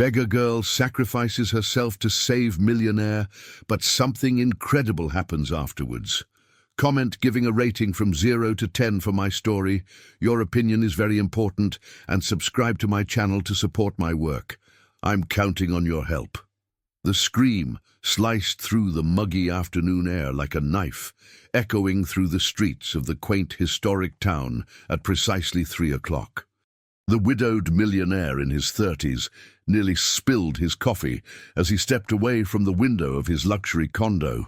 Beggar girl sacrifices herself to save Millionaire, but something incredible happens afterwards. Comment giving a rating from 0 to 10 for my story. Your opinion is very important, and subscribe to my channel to support my work. I'm counting on your help. The scream sliced through the muggy afternoon air like a knife, echoing through the streets of the quaint historic town at precisely 3 o'clock. The widowed millionaire in his 30s nearly spilled his coffee as he stepped away from the window of his luxury condo.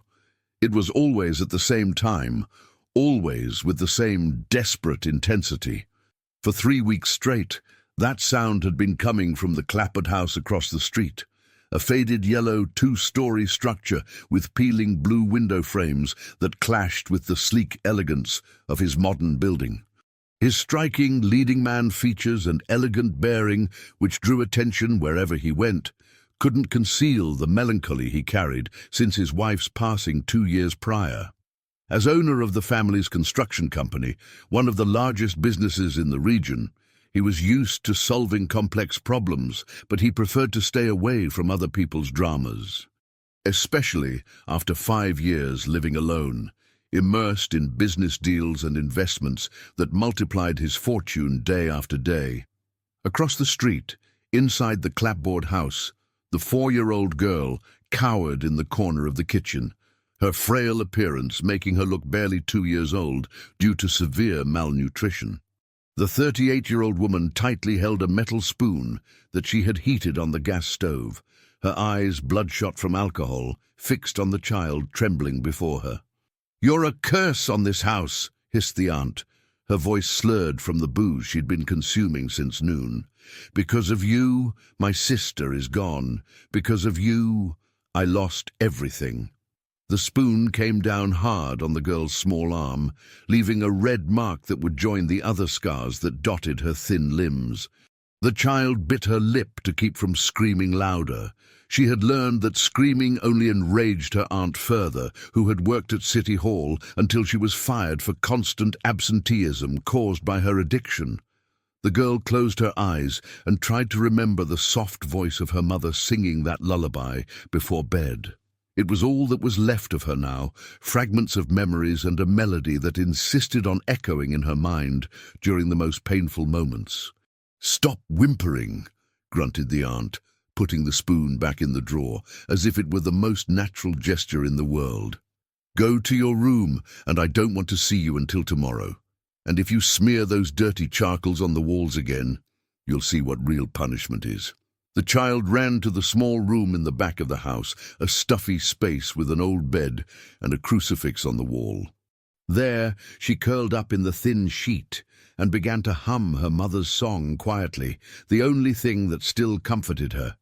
It was always at the same time, always with the same desperate intensity. For 3 weeks straight, that sound had been coming from the clapboard house across the street, a faded yellow 2-story structure with peeling blue window frames that clashed with the sleek elegance of his modern building. His striking leading man features and elegant bearing, which drew attention wherever he went, couldn't conceal the melancholy he carried since his wife's passing 2 years prior. As owner of the family's construction company, one of the largest businesses in the region, he was used to solving complex problems, but he preferred to stay away from other people's dramas. Especially after 5 years living alone, immersed in business deals and investments that multiplied his fortune day after day. Across the street, inside the clapboard house, the 4-year-old girl cowered in the corner of the kitchen, her frail appearance making her look barely 2 years old due to severe malnutrition. The 38-year-old woman tightly held a metal spoon that she had heated on the gas stove, her eyes bloodshot from alcohol, fixed on the child trembling before her. "You're a curse on this house," hissed the aunt, her voice slurred from the booze she'd been consuming since noon. "Because of you, my sister is gone. Because of you, I lost everything." The spoon came down hard on the girl's small arm, leaving a red mark that would join the other scars that dotted her thin limbs. The child bit her lip to keep from screaming louder. She had learned that screaming only enraged her aunt further, who had worked at City Hall until she was fired for constant absenteeism caused by her addiction. The girl closed her eyes and tried to remember the soft voice of her mother singing that lullaby before bed. It was all that was left of her now, fragments of memories and a melody that insisted on echoing in her mind during the most painful moments. "Stop whimpering," grunted the aunt, putting the spoon back in the drawer, as if it were the most natural gesture in the world. "Go to your room, and I don't want to see you until tomorrow. And if you smear those dirty charcoals on the walls again, you'll see what real punishment is." The child ran to the small room in the back of the house, a stuffy space with an old bed and a crucifix on the wall. There, she curled up in the thin sheet and began to hum her mother's song quietly, the only thing that still comforted her.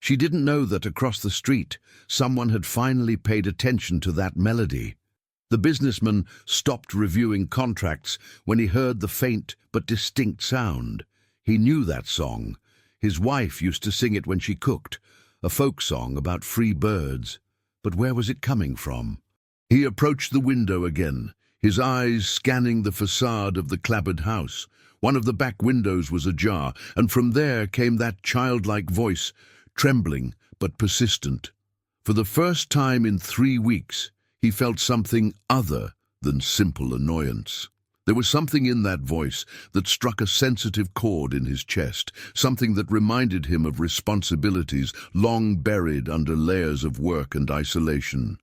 She didn't know that across the street, someone had finally paid attention to that melody. The businessman stopped reviewing contracts when he heard the faint but distinct sound. He knew that song. His wife used to sing it when she cooked, a folk song about free birds. But where was it coming from? He approached the window again, his eyes scanning the facade of the clapboard house. One of the back windows was ajar, and from there came that childlike voice, trembling but persistent. For the first time in 3 weeks, he felt something other than simple annoyance. There was something in that voice that struck a sensitive chord in his chest, something that reminded him of responsibilities long buried under layers of work and isolation.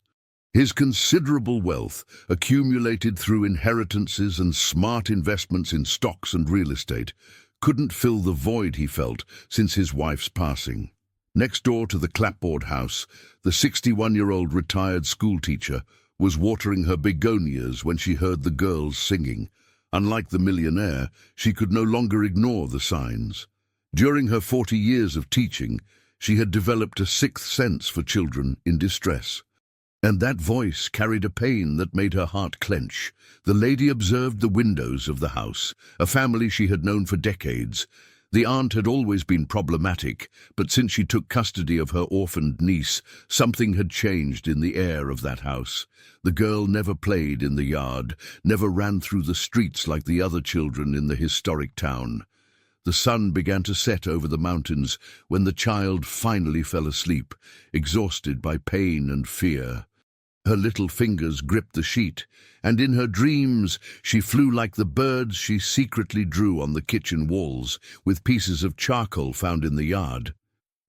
His considerable wealth, accumulated through inheritances and smart investments in stocks and real estate, couldn't fill the void he felt since his wife's passing. Next door to the clapboard house, the 61-year-old retired schoolteacher was watering her begonias when she heard the girls singing. Unlike the millionaire, she could no longer ignore the signs. During her 40 years of teaching, she had developed a sixth sense for children in distress. And that voice carried a pain that made her heart clench. The lady observed the windows of the house, a family she had known for decades. The aunt had always been problematic, but since she took custody of her orphaned niece, something had changed in the air of that house. The girl never played in the yard, never ran through the streets like the other children in the historic town. The sun began to set over the mountains when the child finally fell asleep, exhausted by pain and fear. Her little fingers gripped the sheet, and in her dreams she flew like the birds she secretly drew on the kitchen walls with pieces of charcoal found in the yard.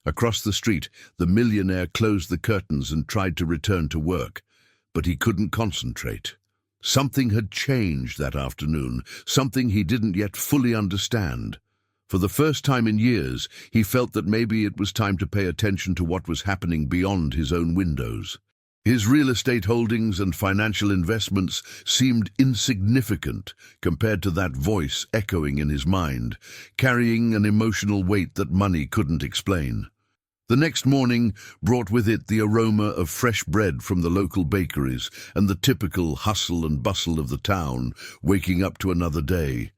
Across the street, the millionaire closed the curtains and tried to return to work, but he couldn't concentrate. Something had changed that afternoon, something he didn't yet fully understand. For the first time in years, he felt that maybe it was time to pay attention to what was happening beyond his own windows. His real estate holdings and financial investments seemed insignificant compared to that voice echoing in his mind, carrying an emotional weight that money couldn't explain. The next morning brought with it the aroma of fresh bread from the local bakeries and the typical hustle and bustle of the town, waking up to another day.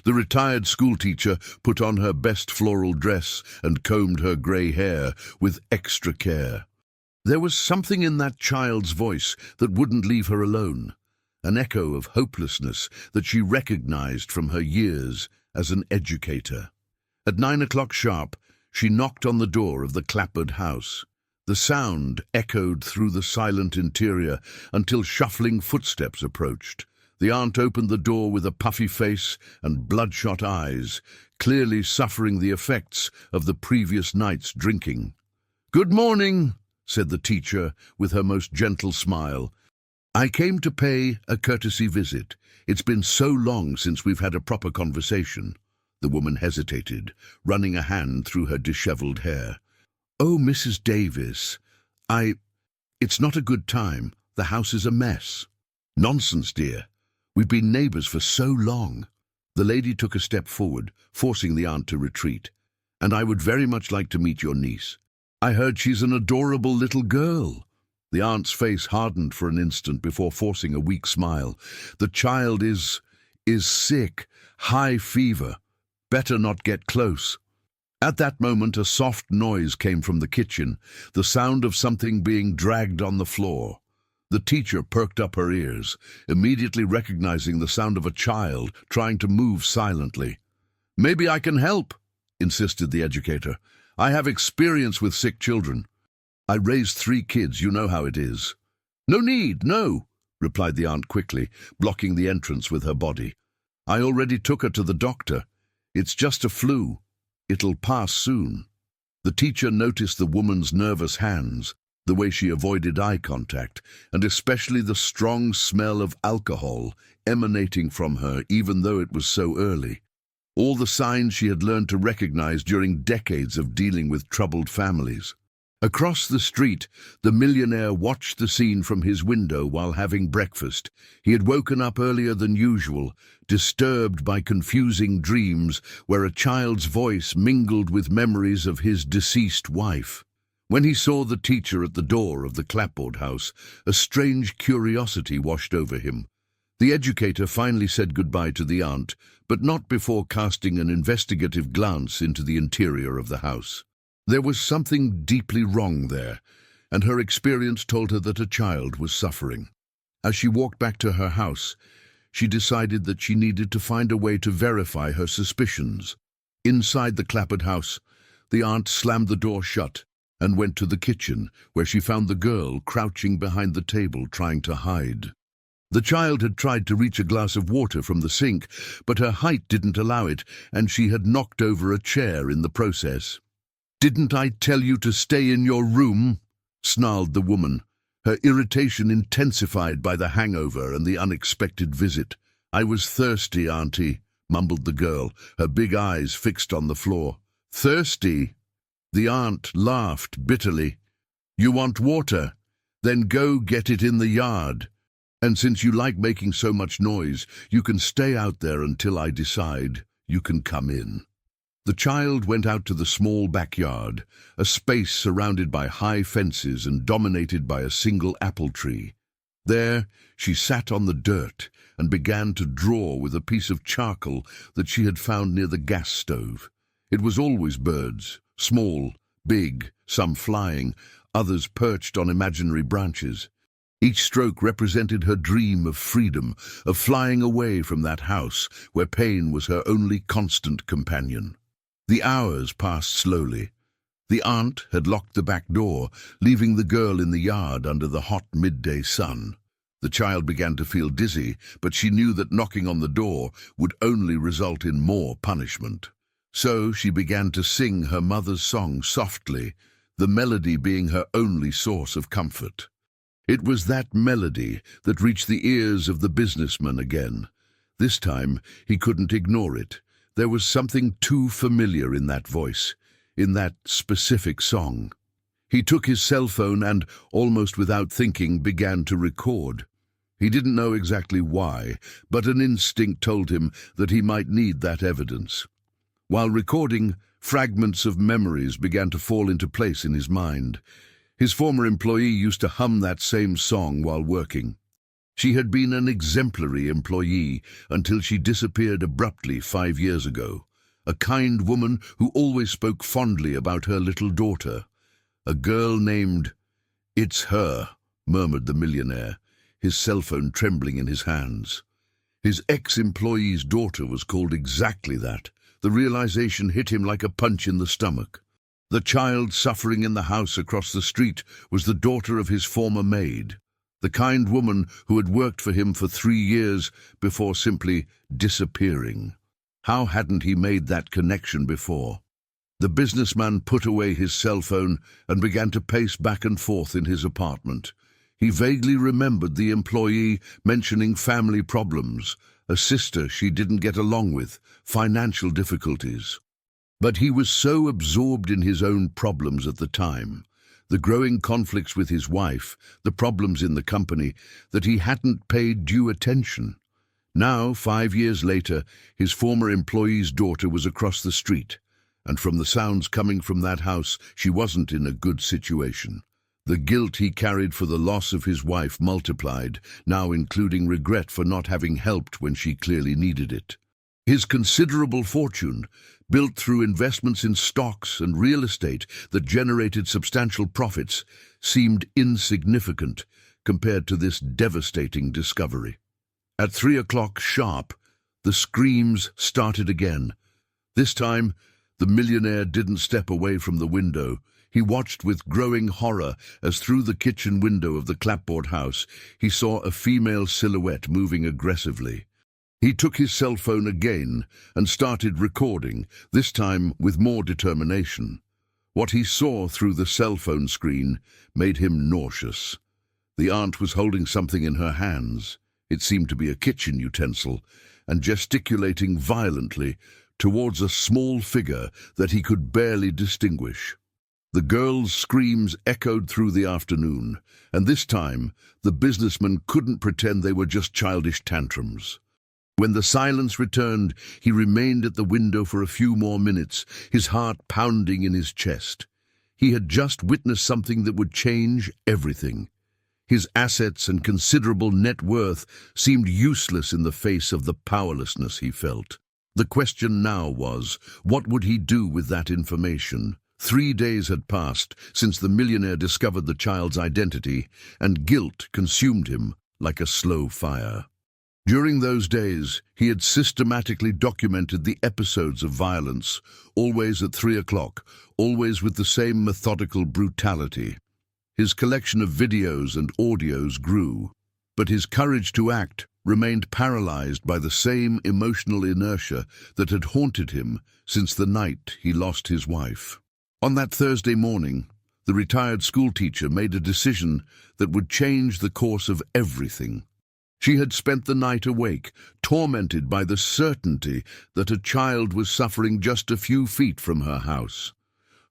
The retired schoolteacher put on her best floral dress and combed her grey hair with extra care. There was something in that child's voice that wouldn't leave her alone, an echo of hopelessness that she recognized from her years as an educator. At 9 o'clock sharp, she knocked on the door of the clapboard house. The sound echoed through the silent interior until shuffling footsteps approached. The aunt opened the door with a puffy face and bloodshot eyes, clearly suffering the effects of the previous night's drinking. "Good morning," said the teacher with her most gentle smile. "I came to pay a courtesy visit. It's been so long since we've had a proper conversation." The woman hesitated, running a hand through her disheveled hair. "Oh, Mrs. Davis, it's not a good time. The house is a mess." "Nonsense, dear. We've been neighbors for so long." The lady took a step forward, forcing the aunt to retreat. "And I would very much like to meet your niece. I heard she's an adorable little girl." The aunt's face hardened for an instant before forcing a weak smile. "The child is sick, high fever. Better not get close." At that moment, a soft noise came from the kitchen, the sound of something being dragged on the floor. The teacher perked up her ears, immediately recognizing the sound of a child trying to move silently. "Maybe I can help," insisted the educator. "I have experience with sick children. I raised 3 kids, you know how it is." "No need, no," replied the aunt quickly, blocking the entrance with her body. "I already took her to the doctor. It's just a flu. It'll pass soon." The teacher noticed the woman's nervous hands, the way she avoided eye contact, and especially the strong smell of alcohol emanating from her even though it was so early. All the signs she had learned to recognize during decades of dealing with troubled families. Across the street, the millionaire watched the scene from his window while having breakfast. He had woken up earlier than usual, disturbed by confusing dreams where a child's voice mingled with memories of his deceased wife. When he saw the teacher at the door of the clapboard house, a strange curiosity washed over him. The educator finally said goodbye to the aunt, but not before casting an investigative glance into the interior of the house. There was something deeply wrong there, and her experience told her that a child was suffering. As she walked back to her house, she decided that she needed to find a way to verify her suspicions. Inside the clapboard house, the aunt slammed the door shut and went to the kitchen, where she found the girl crouching behind the table trying to hide. The child had tried to reach a glass of water from the sink, but her height didn't allow it, and she had knocked over a chair in the process. "Didn't I tell you to stay in your room?" snarled the woman, her irritation intensified by the hangover and the unexpected visit. "I was thirsty, Auntie," mumbled the girl, her big eyes fixed on the floor. "Thirsty?" The aunt laughed bitterly. "You want water? Then go get it in the yard. And since you like making so much noise, you can stay out there until I decide you can come in." The child went out to the small backyard, a space surrounded by high fences and dominated by a single apple tree. There, she sat on the dirt and began to draw with a piece of charcoal that she had found near the gas stove. It was always birds, small, big, some flying, others perched on imaginary branches. Each stroke represented her dream of freedom, of flying away from that house where pain was her only constant companion. The hours passed slowly. The aunt had locked the back door, leaving the girl in the yard under the hot midday sun. The child began to feel dizzy, but she knew that knocking on the door would only result in more punishment. So she began to sing her mother's song softly, the melody being her only source of comfort. It was that melody that reached the ears of the businessman again. This time he couldn't ignore it. There was something too familiar in that voice, in that specific song. He took his cell phone and, almost without thinking, began to record. He didn't know exactly why, but an instinct told him that he might need that evidence. While recording, fragments of memories began to fall into place in his mind. His former employee used to hum that same song while working. She had been an exemplary employee until she disappeared abruptly 5 years ago. A kind woman who always spoke fondly about her little daughter. A girl named... "It's her," murmured the millionaire, his cell phone trembling in his hands. His ex-employee's daughter was called exactly that. The realization hit him like a punch in the stomach. The child suffering in the house across the street was the daughter of his former maid, the kind woman who had worked for him for 3 years before simply disappearing. How hadn't he made that connection before? The businessman put away his cell phone and began to pace back and forth in his apartment. He vaguely remembered the employee mentioning family problems, a sister she didn't get along with, financial difficulties. But he was so absorbed in his own problems at the time, the growing conflicts with his wife, the problems in the company, that he hadn't paid due attention. Now, 5 years later, his former employee's daughter was across the street, and from the sounds coming from that house, she wasn't in a good situation. The guilt he carried for the loss of his wife multiplied, now including regret for not having helped when she clearly needed it. His considerable fortune, built through investments in stocks and real estate that generated substantial profits, seemed insignificant compared to this devastating discovery. At 3 o'clock sharp, the screams started again. This time, the millionaire didn't step away from the window. He watched with growing horror as through the kitchen window of the clapboard house he saw a female silhouette moving aggressively. He took his cell phone again and started recording, this time with more determination. What he saw through the cell phone screen made him nauseous. The aunt was holding something in her hands. It seemed to be a kitchen utensil, and gesticulating violently towards a small figure that he could barely distinguish. The girl's screams echoed through the afternoon, and this time the businessman couldn't pretend they were just childish tantrums. When the silence returned, he remained at the window for a few more minutes, his heart pounding in his chest. He had just witnessed something that would change everything. His assets and considerable net worth seemed useless in the face of the powerlessness he felt. The question now was, what would he do with that information? 3 days had passed since the millionaire discovered the child's identity, and guilt consumed him like a slow fire. During those days, he had systematically documented the episodes of violence, always at 3 o'clock, always with the same methodical brutality. His collection of videos and audios grew, but his courage to act remained paralyzed by the same emotional inertia that had haunted him since the night he lost his wife. On that Thursday morning, the retired schoolteacher made a decision that would change the course of everything. She had spent the night awake, tormented by the certainty that a child was suffering just a few feet from her house.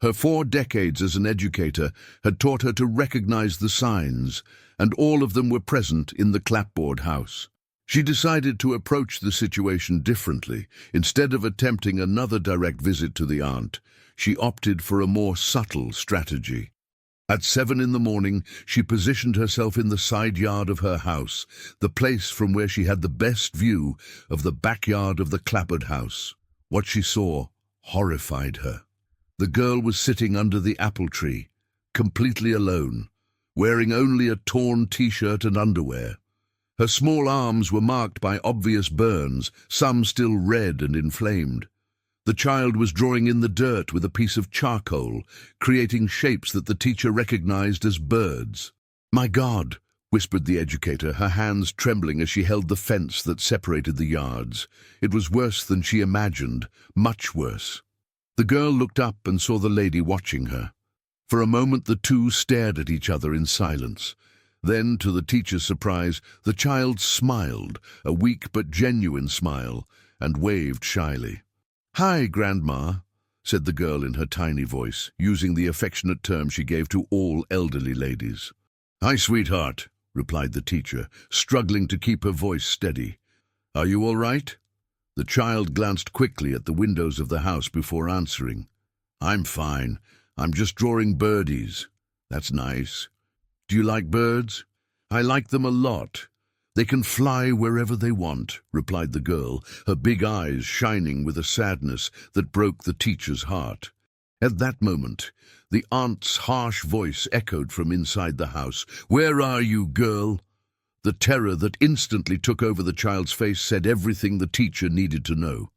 Her 4 decades as an educator had taught her to recognize the signs, and all of them were present in the clapboard house. She decided to approach the situation differently. Instead of attempting another direct visit to the aunt, she opted for a more subtle strategy. At 7 in the morning, she positioned herself in the side yard of her house, the place from where she had the best view of the backyard of the clapboard house. What she saw horrified her. The girl was sitting under the apple tree, completely alone, wearing only a torn t-shirt and underwear. Her small arms were marked by obvious burns, some still red and inflamed. The child was drawing in the dirt with a piece of charcoal, creating shapes that the teacher recognized as birds. "My God," whispered the educator, her hands trembling as she held the fence that separated the yards. It was worse than she imagined, much worse. The girl looked up and saw the lady watching her. For a moment the two stared at each other in silence. Then, to the teacher's surprise, the child smiled, a weak but genuine smile, and waved shyly. "Hi, Grandma," said the girl in her tiny voice, using the affectionate term she gave to all elderly ladies. "Hi, sweetheart," replied the teacher, struggling to keep her voice steady. "Are you all right?" The child glanced quickly at the windows of the house before answering. "I'm fine. I'm just drawing birdies." "That's nice. Do you like birds?" "I like them a lot. They can fly wherever they want," replied the girl, her big eyes shining with a sadness that broke the teacher's heart. At that moment, the aunt's harsh voice echoed from inside the house. "Where are you, girl?" The terror that instantly took over the child's face said everything the teacher needed to know.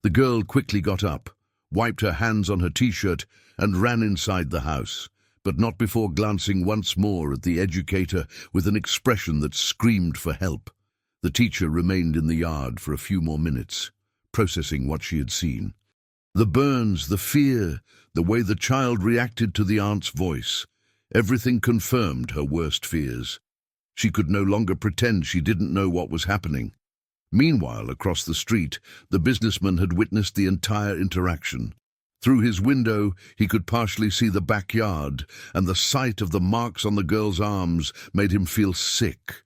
The girl quickly got up, wiped her hands on her t-shirt, and ran inside the house, but not before glancing once more at the educator with an expression that screamed for help. The teacher remained in the yard for a few more minutes, processing what she had seen. The burns, the fear, the way the child reacted to the aunt's voice, everything confirmed her worst fears. She could no longer pretend she didn't know what was happening. Meanwhile, across the street, the businessman had witnessed the entire interaction. Through his window, he could partially see the backyard, and the sight of the marks on the girl's arms made him feel sick.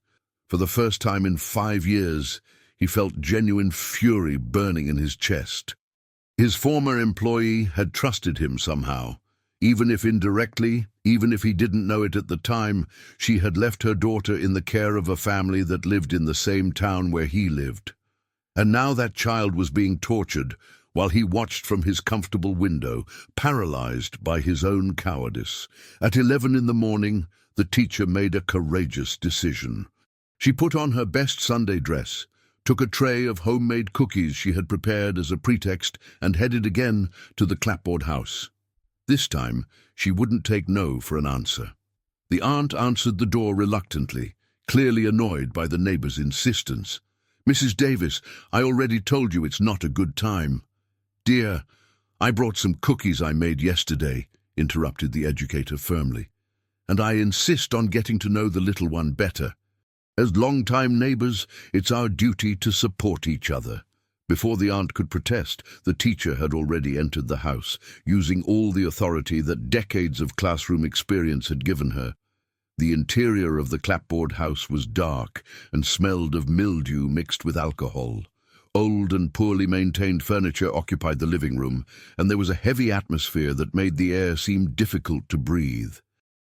For the first time in 5 years, he felt genuine fury burning in his chest. His former employee had trusted him somehow. Even if indirectly, even if he didn't know it at the time, she had left her daughter in the care of a family that lived in the same town where he lived. And now that child was being tortured, while he watched from his comfortable window, paralyzed by his own cowardice. At 11 in the morning, the teacher made a courageous decision. She put on her best Sunday dress, took a tray of homemade cookies she had prepared as a pretext, and headed again to the clapboard house. This time, she wouldn't take no for an answer. The aunt answered the door reluctantly, clearly annoyed by the neighbor's insistence. "Mrs. Davis, I already told you it's not a good time." "Dear, I brought some cookies I made yesterday," interrupted the educator firmly. "And I insist on getting to know the little one better. As long-time neighbors, it's our duty to support each other." Before the aunt could protest, the teacher had already entered the house, using all the authority that decades of classroom experience had given her. The interior of the clapboard house was dark and smelled of mildew mixed with alcohol. Old and poorly maintained furniture occupied the living room, and there was a heavy atmosphere that made the air seem difficult to breathe.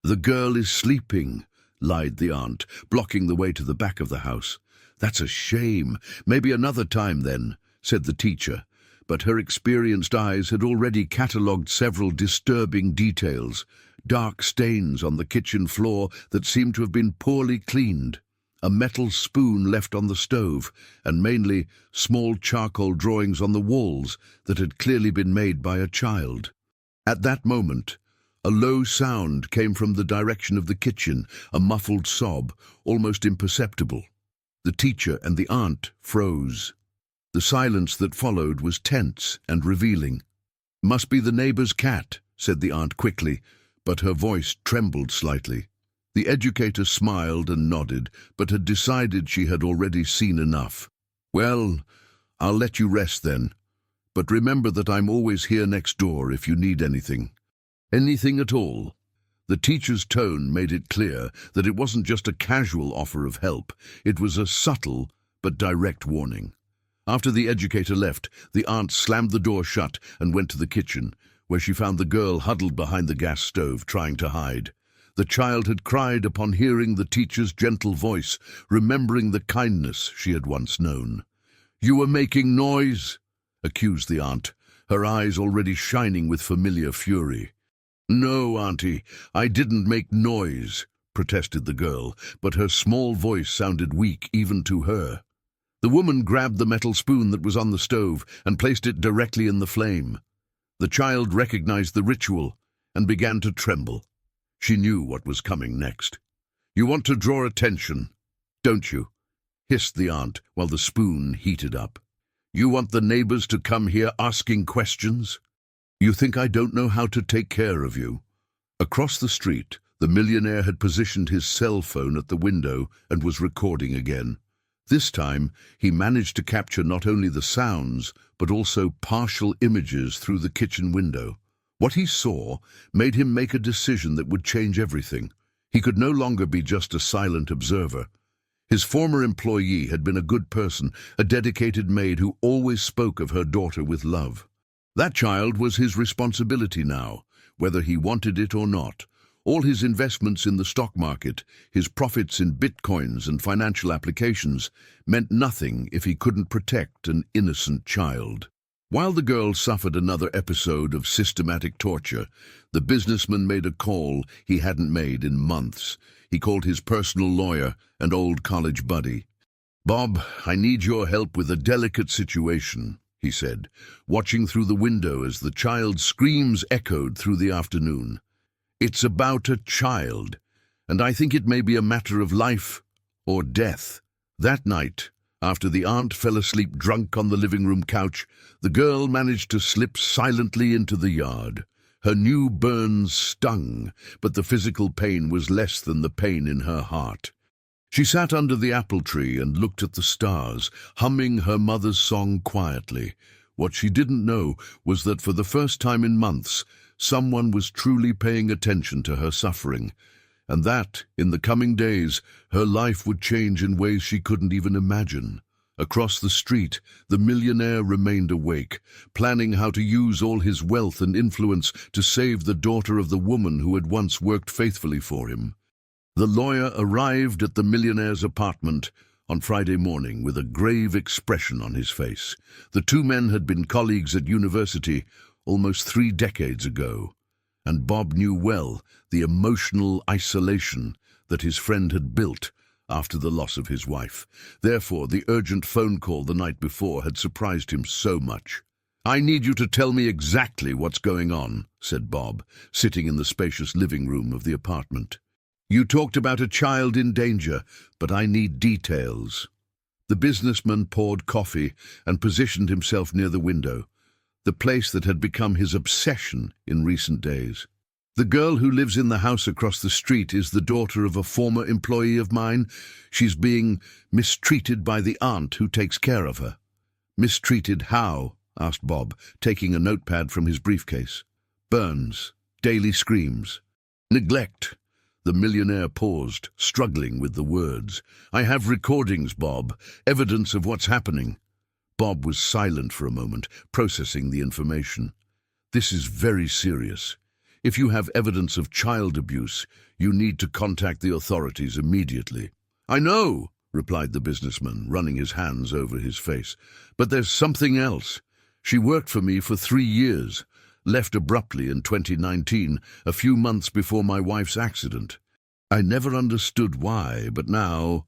"The girl is sleeping," lied the aunt, blocking the way to the back of the house. "That's a shame. Maybe another time then," said the teacher, but her experienced eyes had already catalogued several disturbing details. Dark stains on the kitchen floor that seemed to have been poorly cleaned, a metal spoon left on the stove, and mainly small charcoal drawings on the walls that had clearly been made by a child. At that moment, a low sound came from the direction of the kitchen, a muffled sob, almost imperceptible. The teacher and the aunt froze. The silence that followed was tense and revealing. "Must be the neighbor's cat," said the aunt quickly, but her voice trembled slightly. The educator smiled and nodded, but had decided she had already seen enough. "Well, I'll let you rest then. But remember that I'm always here next door if you need anything. Anything at all." The teacher's tone made it clear that it wasn't just a casual offer of help. It was a subtle but direct warning. After the educator left, the aunt slammed the door shut and went to the kitchen, where she found the girl huddled behind the gas stove, trying to hide. The child had cried upon hearing the teacher's gentle voice, remembering the kindness she had once known. "You were making noise," accused the aunt, her eyes already shining with familiar fury. "No, Auntie, I didn't make noise," protested the girl, but her small voice sounded weak even to her. The woman grabbed the metal spoon that was on the stove and placed it directly in the flame. The child recognized the ritual and began to tremble. She knew what was coming next. "You want to draw attention, don't you?" hissed the aunt while the spoon heated up. "You want the neighbors to come here asking questions? You think I don't know how to take care of you?" Across the street, the millionaire had positioned his cell phone at the window and was recording again. This time, he managed to capture not only the sounds, but also partial images through the kitchen window. What he saw made him make a decision that would change everything. He could no longer be just a silent observer. His former employee had been a good person, a dedicated maid who always spoke of her daughter with love. That child was his responsibility now, whether he wanted it or not. All his investments in the stock market, his profits in bitcoins and financial applications, meant nothing if he couldn't protect an innocent child. While the girl suffered another episode of systematic torture, the businessman made a call he hadn't made in months. He called his personal lawyer and old college buddy. "Bob, I need your help with a delicate situation," he said, watching through the window as the child's screams echoed through the afternoon. "It's about a child, and I think it may be a matter of life or death." That night, after the aunt fell asleep drunk on the living room couch, the girl managed to slip silently into the yard. Her new burns stung, but the physical pain was less than the pain in her heart. She sat under the apple tree and looked at the stars, humming her mother's song quietly. What she didn't know was that for the first time in months, someone was truly paying attention to her suffering, and that, in the coming days, her life would change in ways she couldn't even imagine. Across the street, the millionaire remained awake, planning how to use all his wealth and influence to save the daughter of the woman who had once worked faithfully for him. The lawyer arrived at the millionaire's apartment on Friday morning with a grave expression on his face. The two men had been colleagues at university almost 3 decades ago, and Bob knew well the emotional isolation that his friend had built after the loss of his wife. Therefore, the urgent phone call the night before had surprised him so much. "I need you to tell me exactly what's going on," said Bob, sitting in the spacious living room of the apartment. "You talked about a child in danger, but I need details." The businessman poured coffee and positioned himself near the window, the place that had become his obsession in recent days. "The girl who lives in the house across the street is the daughter of a former employee of mine. She's being mistreated by the aunt who takes care of her." "Mistreated how?" asked Bob, taking a notepad from his briefcase. "Burns, daily screams, neglect." The millionaire paused, struggling with the words. "I have recordings, Bob, evidence of what's happening." Bob was silent for a moment, processing the information. "This is very serious. If you have evidence of child abuse, you need to contact the authorities immediately." "I know," replied the businessman, running his hands over his face. "But there's something else. She worked for me for 3 years, left abruptly in 2019, a few months before my wife's accident. I never understood why, but now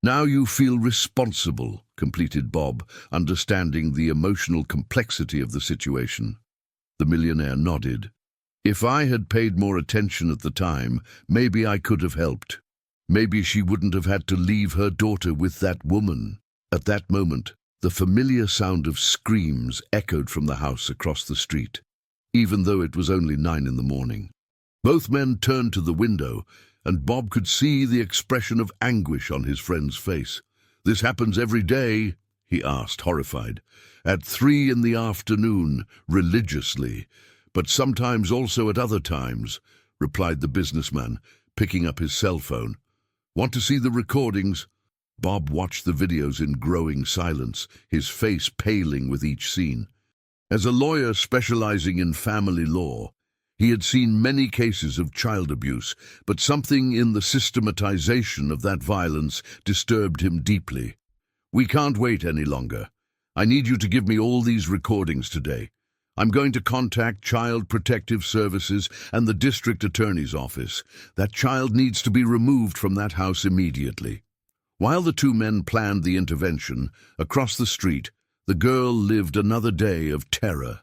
you feel responsible," completed Bob, understanding the emotional complexity of the situation. The millionaire nodded. "If I had paid more attention at the time, maybe I could have helped. Maybe she wouldn't have had to leave her daughter with that woman." At that moment, the familiar sound of screams echoed from the house across the street, even though it was only 9 in the morning. Both men turned to the window, and Bob could see the expression of anguish on his friend's face. "This happens every day?" he asked, horrified. "At 3 in the afternoon, religiously, but sometimes also at other times," replied the businessman, picking up his cell phone. "Want to see the recordings?" Bob watched the videos in growing silence, his face paling with each scene. As a lawyer specializing in family law, he had seen many cases of child abuse, but something in the systematization of that violence disturbed him deeply. "We can't wait any longer. I need you to give me all these recordings today. I'm going to contact Child Protective Services and the district attorney's office. That child needs to be removed from that house immediately." While the two men planned the intervention, across the street, the girl lived another day of terror.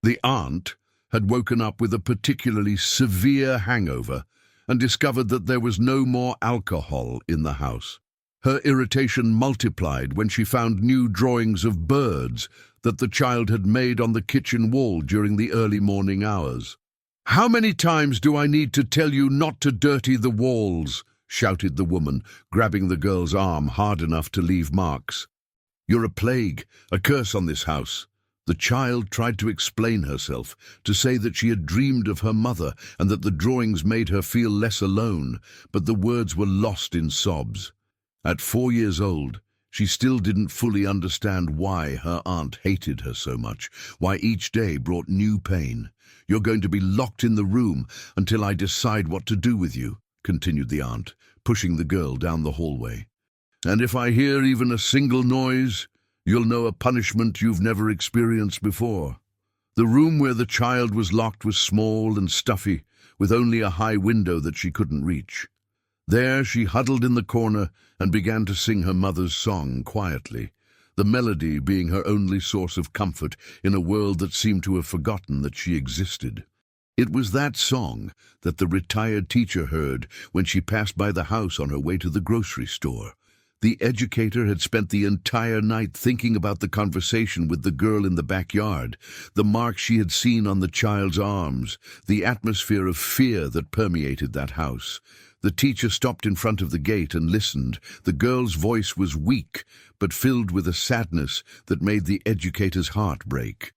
The aunt had woken up with a particularly severe hangover and discovered that there was no more alcohol in the house. Her irritation multiplied when she found new drawings of birds that the child had made on the kitchen wall during the early morning hours. "How many times do I need to tell you not to dirty the walls?" shouted the woman, grabbing the girl's arm hard enough to leave marks. "You're a plague, a curse on this house." The child tried to explain herself, to say that she had dreamed of her mother and that the drawings made her feel less alone, but the words were lost in sobs. At 4 years old, she still didn't fully understand why her aunt hated her so much, why each day brought new pain. "You're going to be locked in the room until I decide what to do with you," continued the aunt, pushing the girl down the hallway. "And if I hear even a single noise, you'll know a punishment you've never experienced before." The room where the child was locked was small and stuffy, with only a high window that she couldn't reach. There she huddled in the corner and began to sing her mother's song quietly, the melody being her only source of comfort in a world that seemed to have forgotten that she existed. It was that song that the retired teacher heard when she passed by the house on her way to the grocery store. The educator had spent the entire night thinking about the conversation with the girl in the backyard, the marks she had seen on the child's arms, the atmosphere of fear that permeated that house. The teacher stopped in front of the gate and listened. The girl's voice was weak, but filled with a sadness that made the educator's heart break.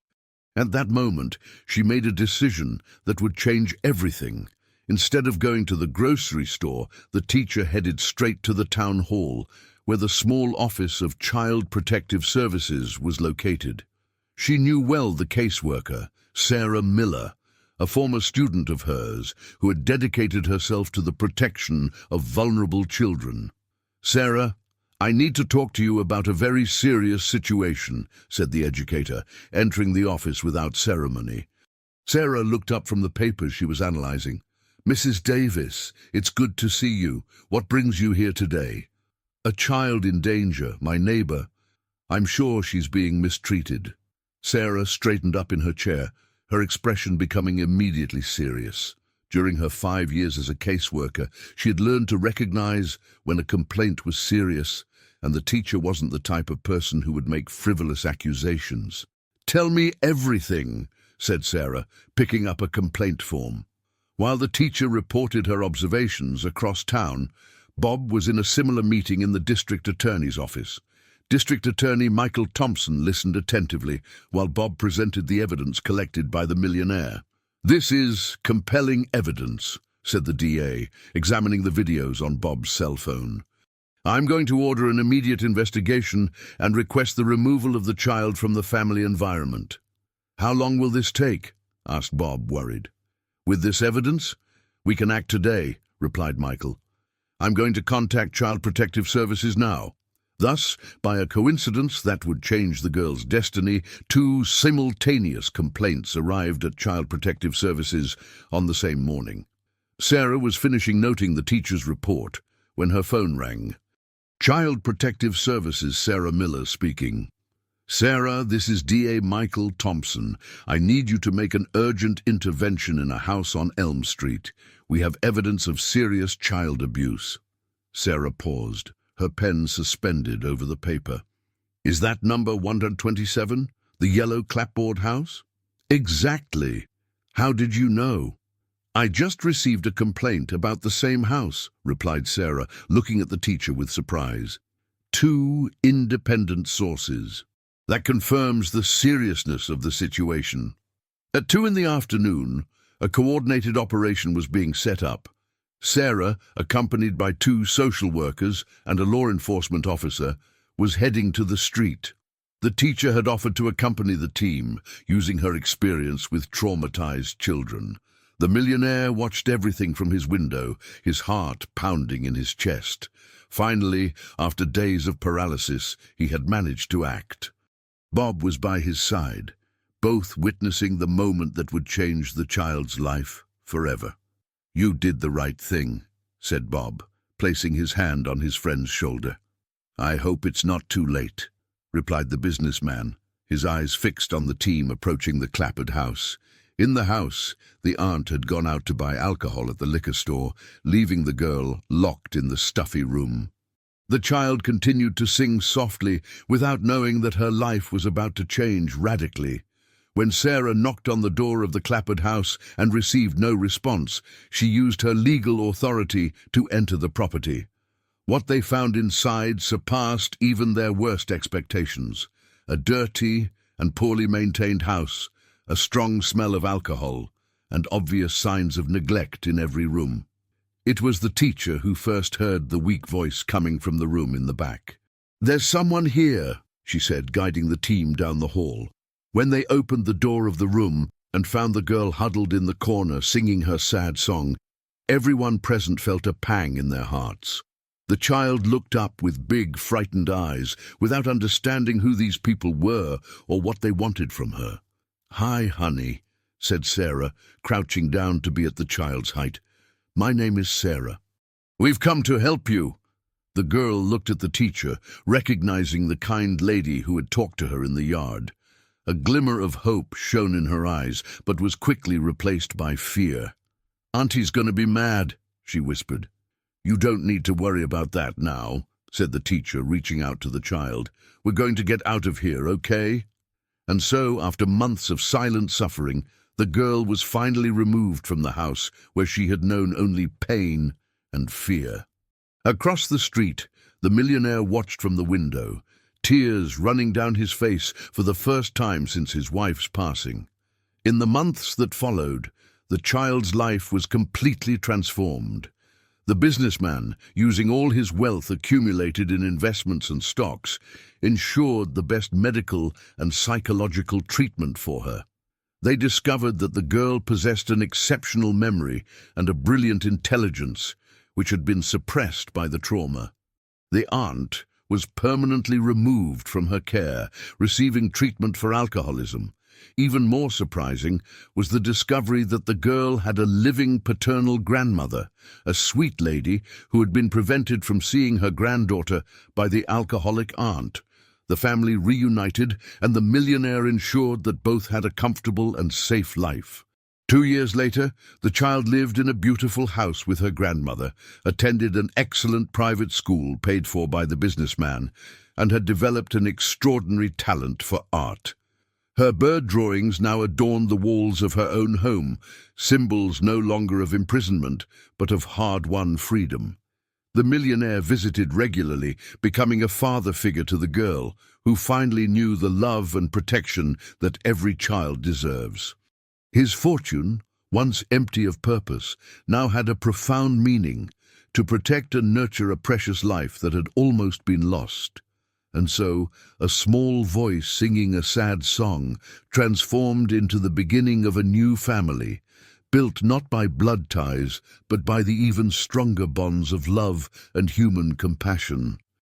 At that moment, she made a decision that would change everything. Instead of going to the grocery store, the teacher headed straight to the town hall, where the small office of Child Protective Services was located. She knew well the caseworker, Sarah Miller, a former student of hers who had dedicated herself to the protection of vulnerable children. "Sarah, I need to talk to you about a very serious situation," said the educator, entering the office without ceremony. Sarah looked up from the papers she was analyzing. "Mrs. Davis, it's good to see you. What brings you here today?" "A child in danger, my neighbor. I'm sure she's being mistreated." Sarah straightened up in her chair, her expression becoming immediately serious. During her 5 years as a caseworker, she had learned to recognize when a complaint was serious, and the teacher wasn't the type of person who would make frivolous accusations. "Tell me everything," said Sarah, picking up a complaint form. While the teacher reported her observations across town, Bob was in a similar meeting in the district attorney's office. District Attorney Michael Thompson listened attentively while Bob presented the evidence collected by the Millionaire. "This is compelling evidence," said the DA, examining the videos on Bob's cell phone. "I'm going to order an immediate investigation and request the removal of the child from the family environment." "How long will this take?" asked Bob, worried. "With this evidence, we can act today," replied Michael. "I'm going to contact Child Protective Services now." Thus, by a coincidence that would change the girl's destiny, 2 simultaneous complaints arrived at Child Protective Services on the same morning. Sarah was finishing noting the teacher's report when her phone rang. Child Protective Services, Sarah Miller speaking. "Sarah, this is DA Michael Thompson. I need you to make an urgent intervention in a house on Elm Street. We have evidence of serious child abuse." Sarah paused, her pen suspended over the paper. "Is that number 127, the yellow clapboard house?" "Exactly. How did you know?" "I just received a complaint about the same house," replied Sarah, looking at the teacher with surprise. 2 independent sources. That confirms the seriousness of the situation. At 2 in the afternoon, a coordinated operation was being set up. Sarah, accompanied by 2 social workers and a law enforcement officer, was heading to the street. The teacher had offered to accompany the team, using her experience with traumatized children. The Millionaire watched everything from his window, his heart pounding in his chest. Finally, after days of paralysis, he had managed to act. Bob was by his side, both witnessing the moment that would change the child's life forever. "You did the right thing," said Bob, placing his hand on his friend's shoulder. "I hope it's not too late," replied the businessman, his eyes fixed on the team approaching the clapboard house. In the house, the aunt had gone out to buy alcohol at the liquor store, leaving the girl locked in the stuffy room. The child continued to sing softly, without knowing that her life was about to change radically. When Sarah knocked on the door of the clapboard house and received no response, she used her legal authority to enter the property. What they found inside surpassed even their worst expectations. A dirty and poorly maintained house, a strong smell of alcohol, and obvious signs of neglect in every room. It was the teacher who first heard the weak voice coming from the room in the back. "There's someone here," she said, guiding the team down the hall. When they opened the door of the room and found the girl huddled in the corner singing her sad song, everyone present felt a pang in their hearts. The child looked up with big, frightened eyes, without understanding who these people were or what they wanted from her. "Hi, honey," said Sarah, crouching down to be at the child's height. "My name is Sarah. We've come to help you." The girl looked at the teacher, recognizing the kind lady who had talked to her in the yard. A glimmer of hope shone in her eyes, but was quickly replaced by fear. "Auntie's going to be mad," she whispered. "You don't need to worry about that now," said the teacher, reaching out to the child. "We're going to get out of here, okay?" And so, after months of silent suffering, the girl was finally removed from the house where she had known only pain and fear. Across the street, the millionaire watched from the window, tears running down his face for the first time since his wife's passing. In the months that followed, the child's life was completely transformed. The businessman, using all his wealth accumulated in investments and stocks, ensured the best medical and psychological treatment for her. They discovered that the girl possessed an exceptional memory and a brilliant intelligence, which had been suppressed by the trauma. The aunt was permanently removed from her care, receiving treatment for alcoholism. Even more surprising was the discovery that the girl had a living paternal grandmother, a sweet lady who had been prevented from seeing her granddaughter by the alcoholic aunt. The family reunited, and the millionaire ensured that both had a comfortable and safe life. 2 years later, the child lived in a beautiful house with her grandmother, attended an excellent private school paid for by the businessman, and had developed an extraordinary talent for art. Her bird drawings now adorned the walls of her own home, symbols no longer of imprisonment, but of hard-won freedom. The millionaire visited regularly, becoming a father figure to the girl, who finally knew the love and protection that every child deserves. His fortune, once empty of purpose, now had a profound meaning: to protect and nurture a precious life that had almost been lost. And so, a small voice singing a sad song transformed into the beginning of a new family, built not by blood ties, but by the even stronger bonds of love and human compassion.